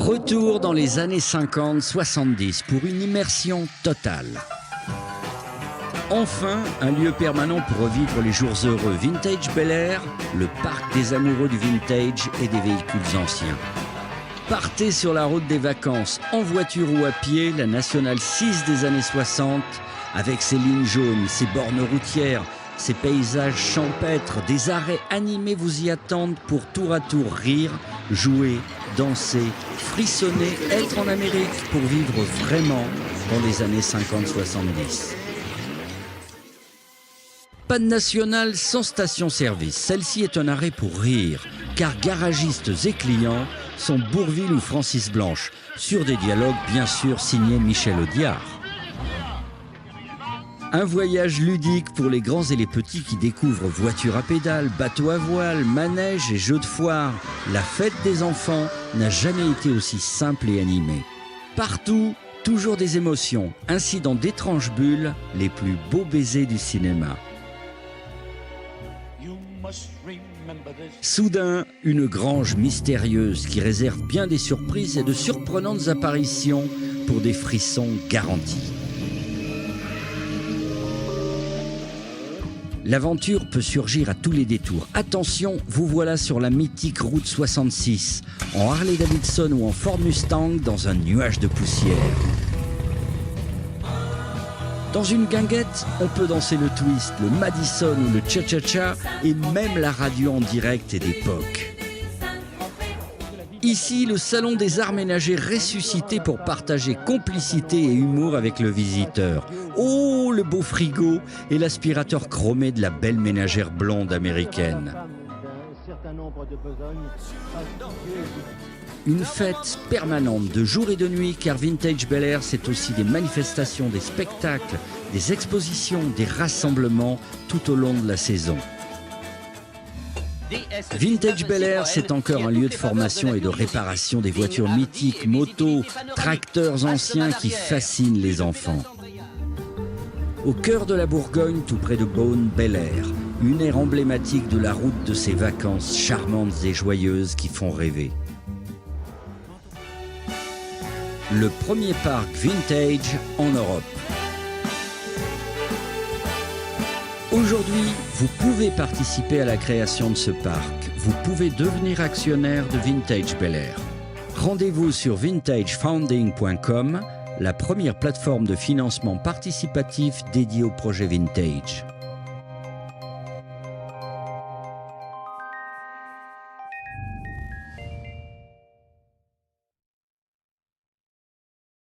Retour dans les années 50-70 pour une immersion totale. Enfin, un lieu permanent pour revivre les jours heureux. Vintage Bel Air, le parc des amoureux du vintage et des véhicules anciens. Partez sur la route des vacances, en voiture ou à pied, la Nationale 6 des années 60, avec ses lignes jaunes, ses bornes routières, ses paysages champêtres, des arrêts animés vous y attendent pour tour à tour rire, jouer, danser, frissonner, être en Amérique pour vivre vraiment dans les années 50-70. Pas de nationale sans station-service. Celle-ci est un arrêt pour rire, car garagistes et clients sont Bourvil ou Francis Blanche, sur des dialogues bien sûr signés Michel Audiard. Un voyage ludique pour les grands et les petits qui découvrent voitures à pédales, bateaux à voile, manèges et jeux de foire. La fête des enfants n'a jamais été aussi simple et animée. Partout, toujours des émotions, ainsi dans d'étranges bulles, les plus beaux baisers du cinéma. Soudain, une grange mystérieuse qui réserve bien des surprises et de surprenantes apparitions pour des frissons garantis. L'aventure peut surgir à tous les détours. Attention, vous voilà sur la mythique route 66, en Harley-Davidson ou en Ford Mustang dans un nuage de poussière. Dans une guinguette, on peut danser le twist, le Madison ou le cha-cha-cha et même la radio en direct est d'époque. Ici, le salon des arts ménagers ressuscité pour partager complicité et humour avec le visiteur. Oh, le beau frigo et l'aspirateur chromé de la belle ménagère blonde américaine. Une fête permanente de jour et de nuit, car Vintage Bel Air, c'est aussi des manifestations, des spectacles, des expositions, des rassemblements tout au long de la saison. Vintage Bel Air, c'est encore un lieu de formation et de réparation des voitures mythiques, motos, tracteurs anciens qui fascinent les enfants. Au cœur de la Bourgogne, tout près de Beaune, Bel Air, une aire emblématique de la route de ces vacances charmantes et joyeuses qui font rêver. Le premier parc vintage en Europe. Aujourd'hui, vous pouvez participer à la création de ce parc. Vous pouvez devenir actionnaire de Vintage Bel Air. Rendez-vous sur vintagefounding.com, la première plateforme de financement participatif dédiée au projet Vintage.